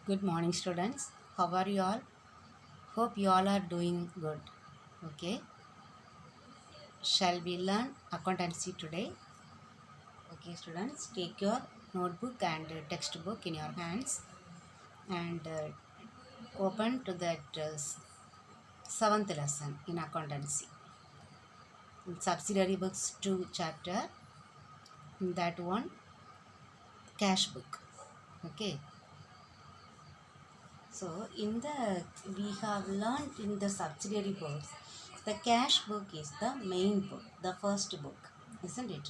Good morning, students. How are you all? Hope you all are doing good. Okay. Shall we learn accountancy today? Okay, students, take your notebook and textbook in your hands and open to that seventh lesson in accountancy. In subsidiary books 2 chapter, in that one, cash book. Okay. So we have learned in the subsidiary books, the cash book is the main book, the first book, isn't it?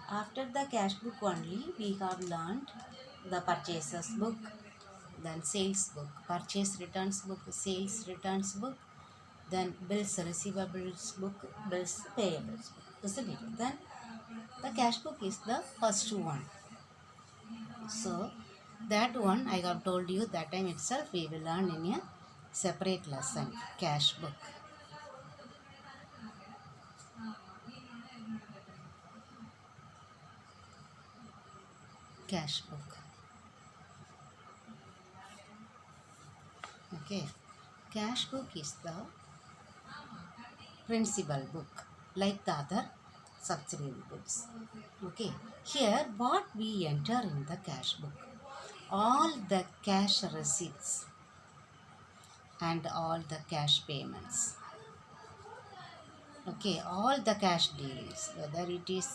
After the cash book only, we have learned the purchases book, then sales book, purchase returns book, sales returns book, then bills receivables book, bills payables book, isn't it? Then the cash book is the first one. So that one I have told you that time itself we will learn in a separate lesson, cash book. Cash book. Okay. Cash book is the principal book like the other subsidiary books. Okay. Here what we enter in the cash book? All the cash receipts and all the cash payments. Okay, all the cash dealings, whether it is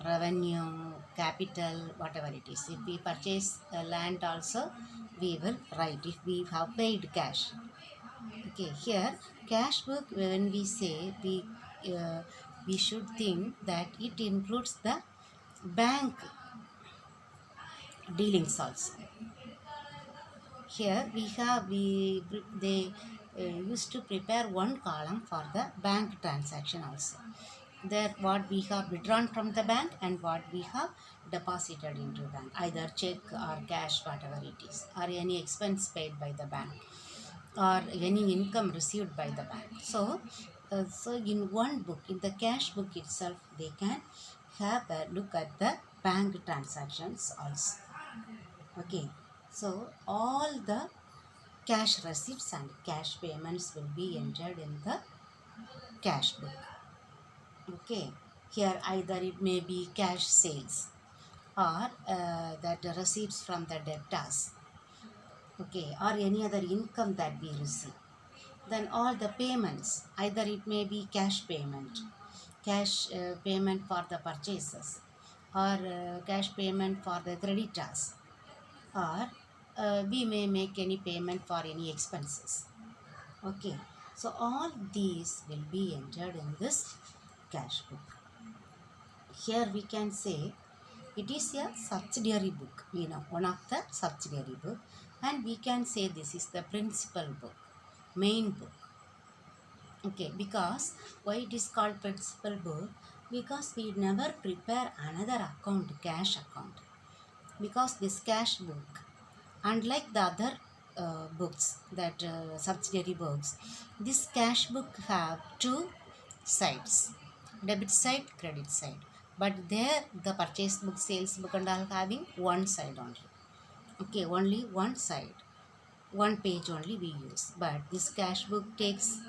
revenue, capital, whatever it is. If we purchase land also, we will write if we have paid cash. Okay, here cash book, when we say, we should think that it includes the bank dealings also. Here they used to prepare one column for the bank transaction also. There what we have withdrawn from the bank and what we have deposited into bank, either check or cash, whatever it is, or any expense paid by the bank or any income received by the bank. So in one book, in the cash book itself, they can have a look at the bank transactions also. Okay, so all the cash receipts and cash payments will be entered in the cash book. Okay, here either it may be cash sales or that receipts from the debtors. Okay, or any other income that we receive. Then all the payments, either it may be cash payment for the purchases, or cash payment for the creditors, or we may make any payment for any expenses. Okay, so all these will be entered in this cash book. Here we can say it is a subsidiary book, one of the subsidiary book, and we can say this is the principal book, main book. Okay, because why it is called principal book? Because we never prepare another account, cash account. Because this cash book, unlike the other books, that subsidiary books, this cash book have two sides, debit side, credit side. But there the purchase book, sales book and all having one side only. Okay, only one side, one page only we use. But this cash book takes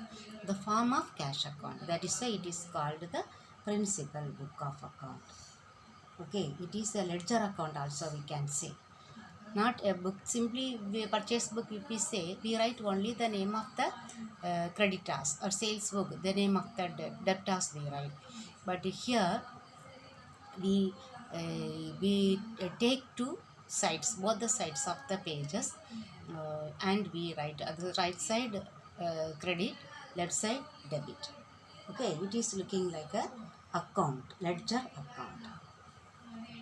the form of cash account. That is why it is called the principal book of account. Okay, it is a ledger account also, we can say. Not a book, simply we purchase book, if we say, we write only the name of the creditors, or sales book, the name of the debtors we write. But here we take two sides, both the sides of the pages, and we write the right side credit, left side debit. Okay, it is looking like a account, ledger account.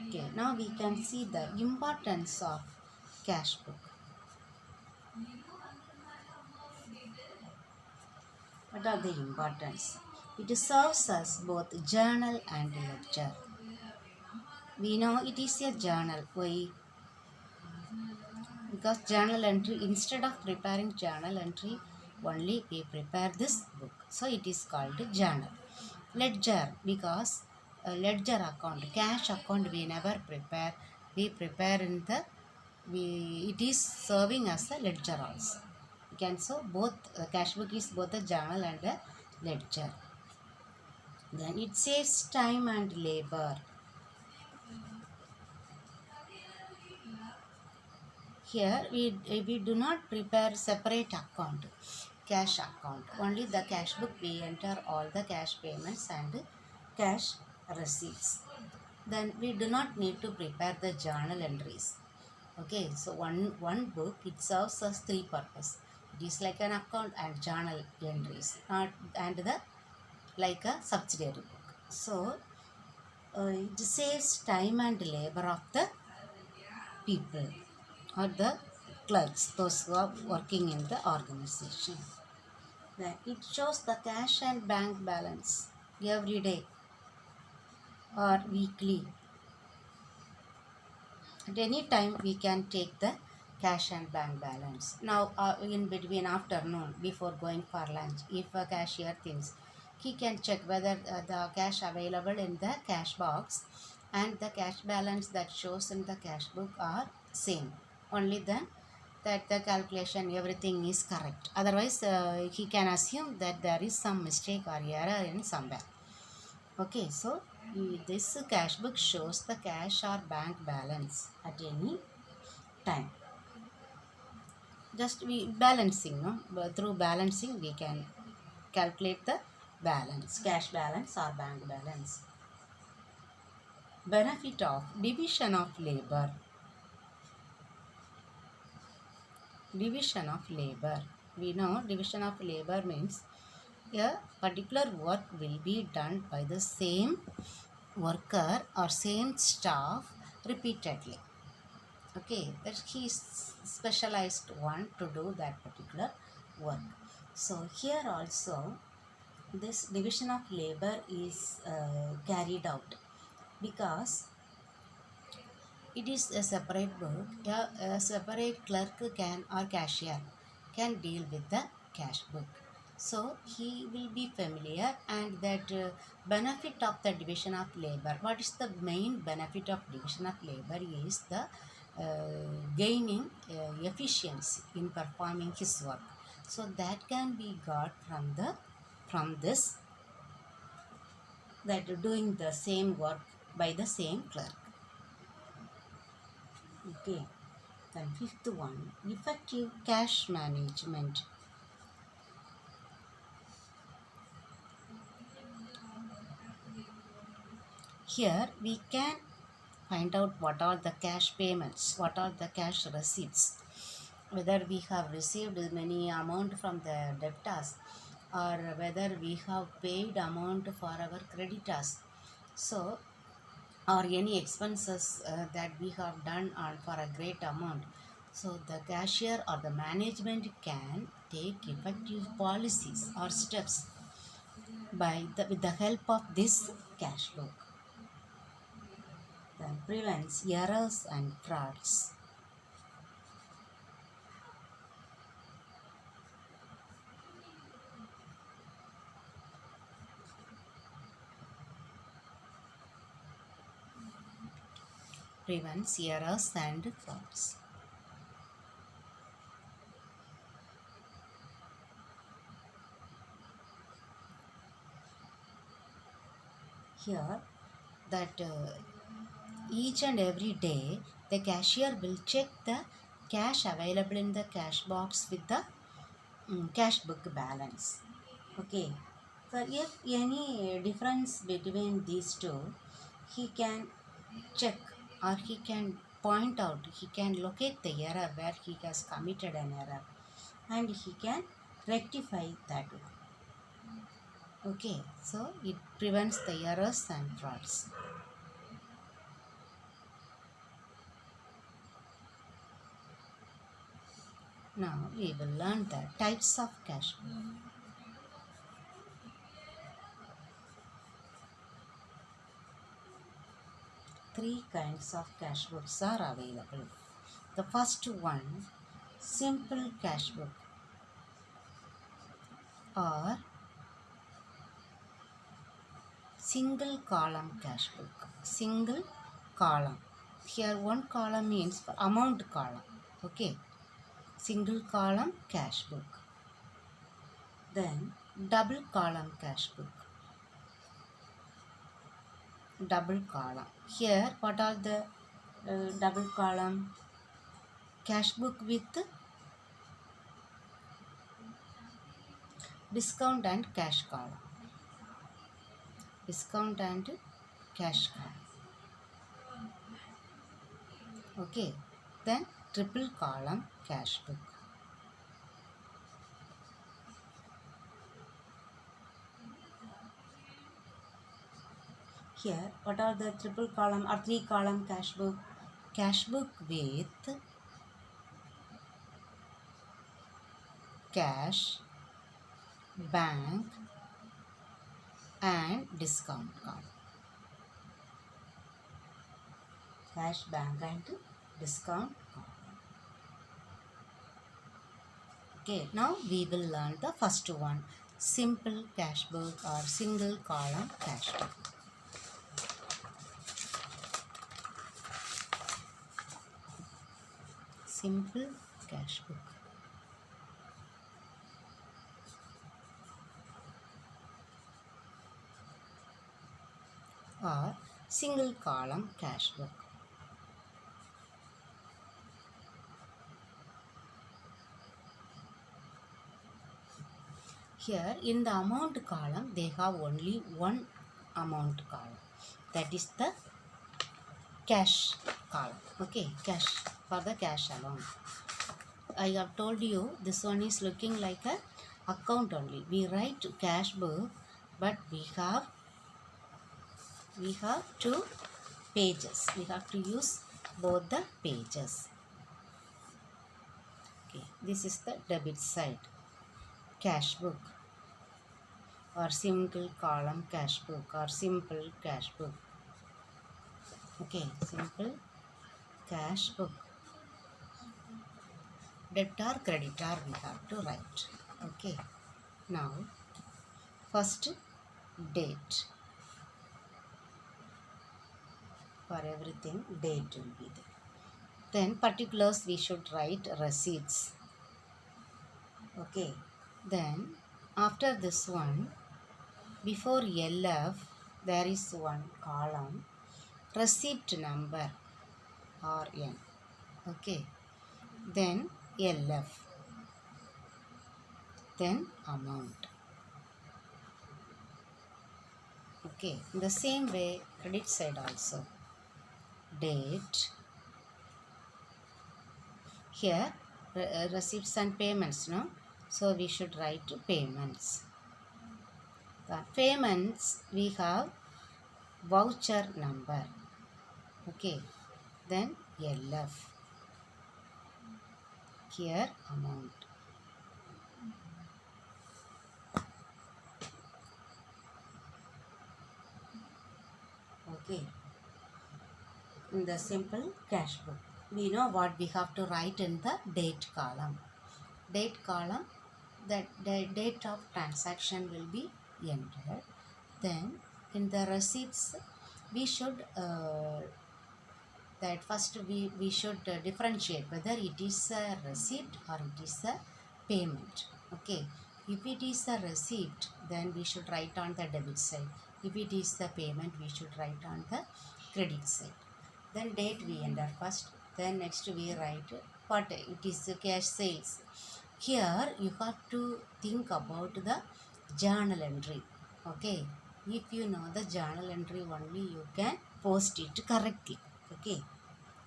Okay, now we can see the importance of cash book. What are the importance? It serves as both journal and ledger. We know it is a journal. Why? Because journal entry, instead of preparing journal entry only, we prepare this book. So it is called journal. Ledger, because ledger account, cash account we never prepare. We prepare in the it is serving as a ledger also. You can so both cash book is both a journal and a ledger. Then it saves time and labor. Here we do not prepare separate account, cash account. Only the cash book we enter all the cash payments and cash receipts. Then we do not need to prepare the journal entries. Okay, so one book it serves us three purpose. It is like an account and journal entries, not and the like a subsidiary book. So it saves time and labor of the people or the clerks, those who are working in the organization. Then it shows the cash and bank balance every day or weekly. At any time we can take the cash and bank balance. Now in between afternoon before going for lunch, if a cashier thinks, he can check whether the cash available in the cash box and the cash balance that shows in the cash book are same. Only then that the calculation everything is correct. Otherwise he can assume that there is some mistake or error in somewhere. Okay, so this cash book shows the cash or bank balance at any time. Just we balancing, no? But through balancing we can calculate the balance, cash balance or bank balance. Benefit of division of labor. Division of labor. We know division of labor means a particular work will be done by the same worker or same staff repeatedly. Okay, that he is specialized one to do that particular work. So here also this division of labor is carried out because it is a separate book. A separate clerk can or cashier can deal with the cash book. So he will be familiar and that benefit of the division of labor. What is the main benefit of division of labor is the gaining efficiency in performing his work. So that can be got from this, that doing the same work by the same clerk. Okay. Then fifth one, effective cash management. Here we can find out what are the cash payments, what are the cash receipts, whether we have received many amount from the debtors or whether we have paid amount for our creditors. So or any expenses that we have done on for a great amount. So the cashier or the management can take effective policies or steps with the help of this cash book. Then prevents errors and frauds. Prevents errors and frauds. Here that each and every day the cashier will check the cash available in the cash box with the cash book balance. Okay, so if any difference between these two, he can check or he can point out, he can locate the error where he has committed an error and he can rectify that one. Okay, so it prevents the errors and frauds. Now we will learn the types of cash book. Three kinds of cash books are available. The first one, simple cash book or single column cash book. Single column. Here one column means for amount column. Okay, single column cash book. Then double column cash book. Double column. Here what are the double column? Cash book with discount and cash column. Discount and cash column. Okay, then triple column cash book. Here what are the triple column or three column cash book? Cash book with cash, bank and discount card. Cash, bank and discount card. Okay, now we will learn the first one, simple cash book or single column cash book. Simple cash book. Or single column cash book. Here in the amount column they have only one amount column, that is the cash column. Okay, cash, for the cash alone. I have told you this one is looking like a account only. We write cash book, but we have two pages. We have to use both the pages. Okay, this is the debit side, cash book or single column cash book or simple cash book. Okay, simple cash book. Debtor, creditor we have to write. Okay, now first date. For everything date will be there. Then particulars we should write receipts. Okay, then after this one, before LF there is one column, receipt number or N. Okay, then LF, then amount. Okay, in the same way credit side also, date. Here receipts and payments, no? So we should write payments. The payments we have voucher number. Okay, then LF. Here amount. Okay, in the simple cash book, we know what we have to write in the date column. Date column, that the date of transaction will be entered. Then in the receipts we should that first we should differentiate whether it is a receipt or it is a payment. Okay, if it is a receipt then we should write on the debit side. If it is the payment we should write on the credit side. Then date we enter first, then next we write what it is the cash sales. Here you have to think about the journal entry. Okay, if you know the journal entry only you can post it correctly. Okay,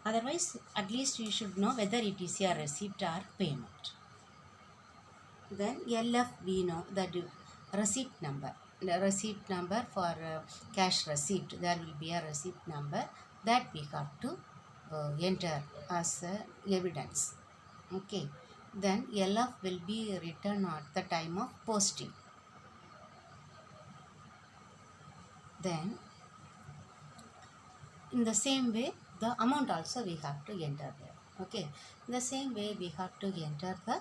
otherwise at least you should know whether it is a receipt or payment. Then LF we know that receipt number. The receipt number for cash receipt, there will be a receipt number that we have to enter as evidence. Okay, then LF will be written at the time of posting. Then in the same way the amount also we have to enter there. Okay, in the same way we have to enter the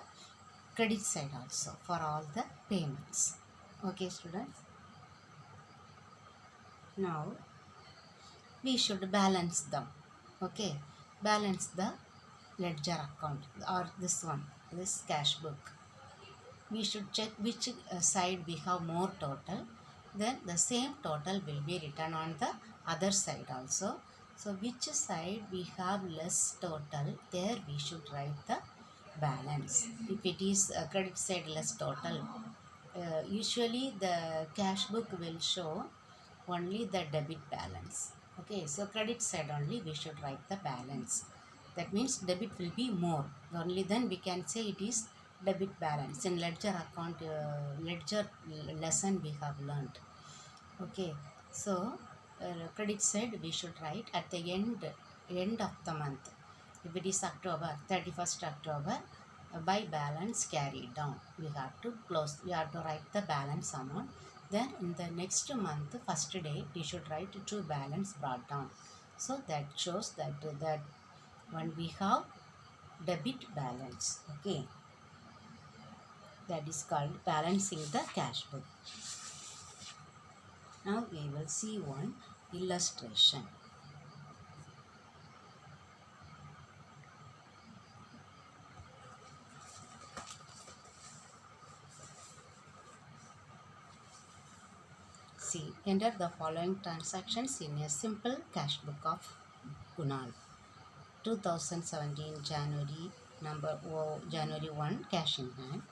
credit side also for all the payments. Okay students, now we should balance them. Okay, balance the ledger account or this one, this cash book. We should check which side we have more total, then the same total will be written on the other side also. So which side we have less total, there we should write the balance. If it is credit side less total, usually the cash book will show only the debit balance. Okay, so credit side only we should write the balance. That means debit will be more, only then we can say it is debit balance. In ledger account, ledger lesson we have learned. Okay, so credit side we should write at the end of the month. If it is October, 31st October, by balance carried down, we have to close, we have to write the balance amount. Then in the next month first day we should write to balance brought down. So that shows that when we have debit balance. Okay, that is called balancing the cash book. Now we will see one illustration. See, enter the following transactions in a simple cash book of Kunal. 2017 January January 1, cash in hand.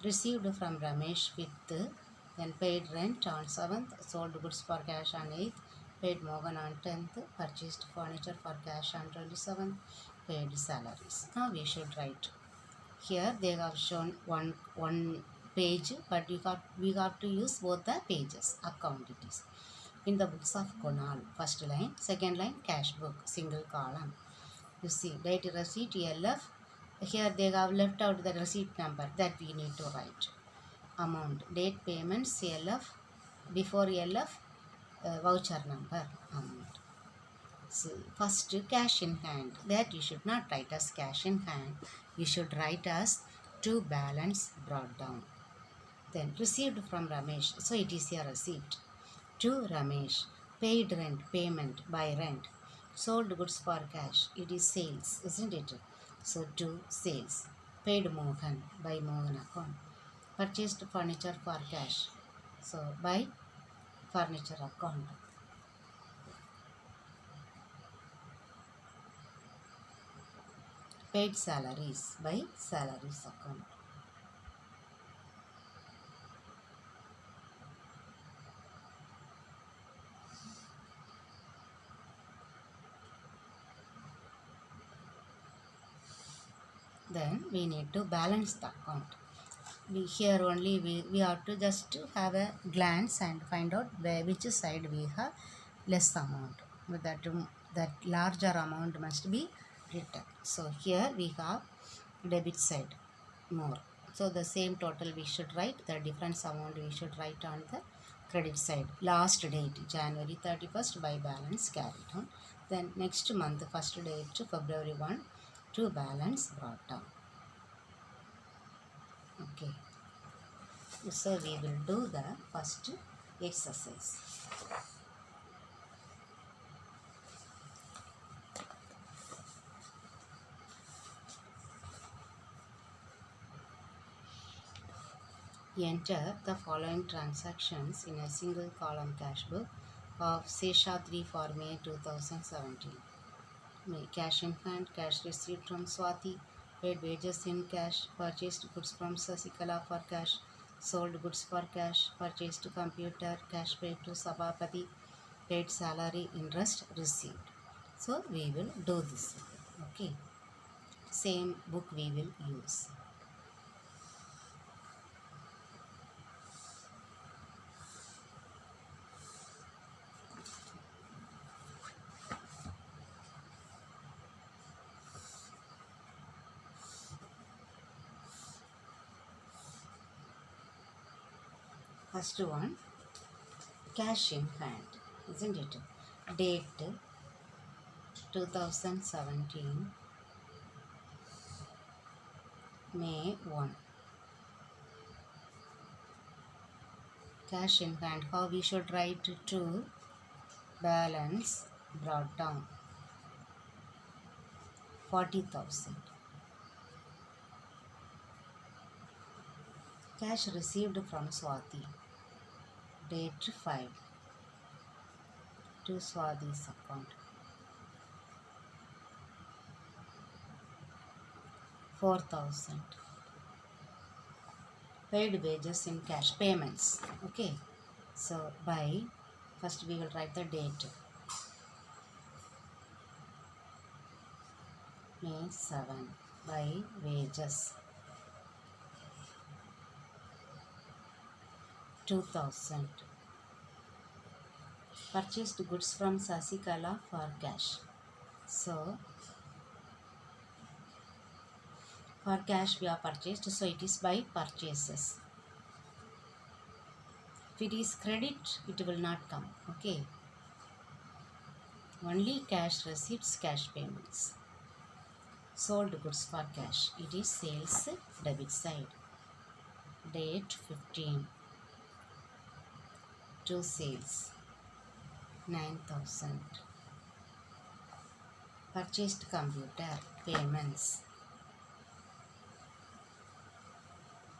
Received from Ramesh with then paid rent on 7th, sold goods for cash on 8th, paid Mohan on 10th, purchased furniture for cash on 27th, paid salaries. Now we should write. Here they have shown one page, but we have to use both the pages. Account it is. In the books of Kunal, first line, second line, cash book, single column. You see, date receipt, LF. Here they have left out the receipt number that we need to write. Amount, date payments, LF. Before LF, voucher number, amount. So first, cash in hand. That you should not write as cash in hand. You should write as to balance brought down. Then received from Ramesh. So it is a receipt. To Ramesh. Paid rent, payment by rent. Sold goods for cash. It is sales, isn't it? So to sales. Paid Mohan by Mohan account. Purchased furniture for cash. So by furniture account. Paid salaries by salaries account. Then we need to balance the account. Here only we have to just have a glance and find out which side we have less amount. But that larger amount must be written. So here we have debit side more. So the same total we should write, the difference amount we should write on the credit side. Last date January 31st by balance carried on. Then next month first date to February 1 to balance brought down. Okay. So we will do the first exercise. Enter the following transactions in a single column cash book of Seshadri for May 2017. May cash in hand, cash received from Swati, paid wages in cash, purchased goods from Sasikala for cash, sold goods for cash, purchased computer, cash paid to Sabapati, paid salary, interest received. So we will do this. Okay. Same book we will use. First one, cash in hand, isn't it? Date 2017 May 1. Cash in hand, how we should write to balance brought down. 40,000. Cash received from Swati. Date 5 to Swati's account. 4,000. Paid wages in cash payments. Okay. So by first we will write the date. May 7 by wages 2,000. Purchased goods from Sasikala for cash. So for cash we are purchased, so it is by purchases. If it is credit, it will not come. Okay. Only cash receipts, cash payments. Sold goods for cash. It is sales debit side. Date 15 to sales 9,000. Purchased computer payments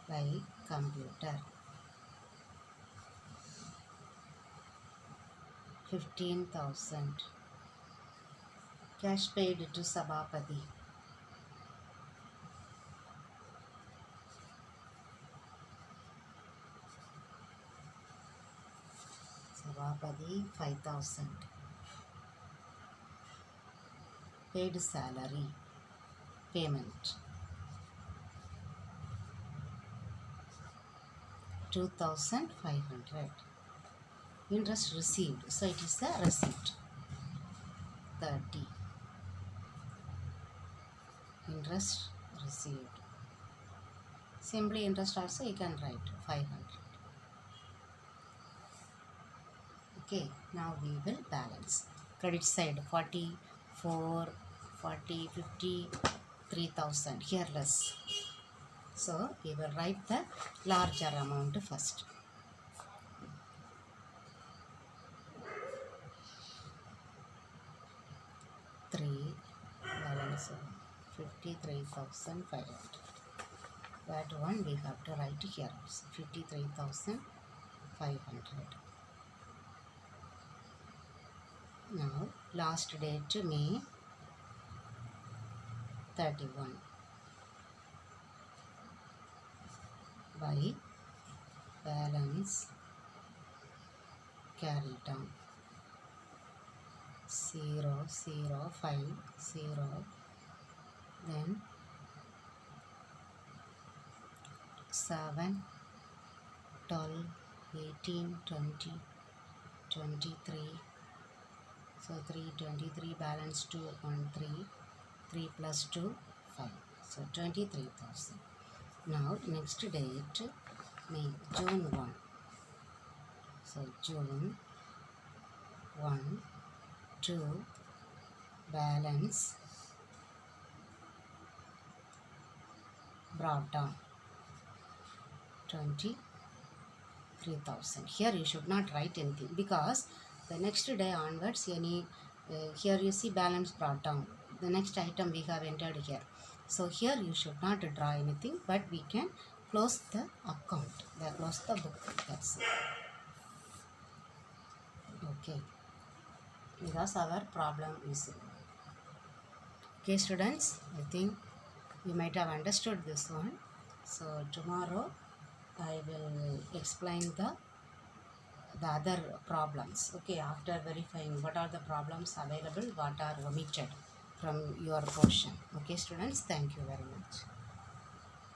by computer 15,000. Cash paid to Sabapati. Sabapati 5,000. Paid salary payment 2,500. Interest received, so it is the receipt 30. Interest received. Simply interest also you can write 500. Okay, now we will balance. Credit side 44, 40, 50, 3,000. Here less. So we will write the larger amount first. 3 balance 53,500. That one we have to write here also 53,500. Now last date May 31 by balance carry down 0050, then 7, 12, 18, 20, 23. So 323 balance 2 on 3, 3 plus 2, 5. So 23,000. Now next date May, June 1. So June 1, 2, balance brought down 23,000. Here you should not write anything because the next day onwards here you see balance brought down. The next item we have entered here. So here you should not draw anything, but we can close the account. Close the book. That's it. Okay. Because our problem is. Okay students, I think you might have understood this one. So tomorrow I will explain the other problems. Okay, after verifying what are the problems available, what are omitted from your portion. Okay students, thank you very much.